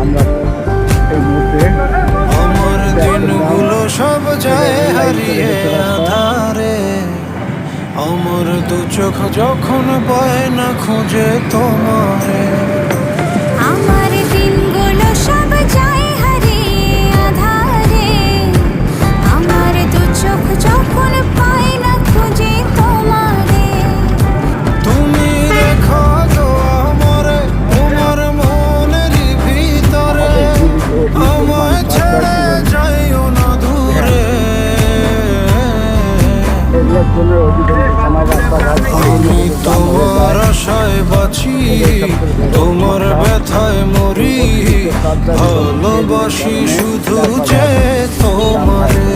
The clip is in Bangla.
আমরা এই মুহূর্তে আমার দিনগুলো সব যায় হারিয়ে আধারে, আমার দু চোখ যখন বয় না খুঁজে তোমারে। আমার দিনগুলো সব যায় হারিয়ে আঁধারে, আমার দু চোখ যখন পায় না খুঁজে তোমারে। তুমি রেখো তো আমারে তোমার মনের ভিতরে, আমায় ছেড়ে যাইও না দূরে। আমি তোমার আশায় বাঁচি, তোমার ব্যথায় মরি, ভালোবাসি শুধু যে তোমারে।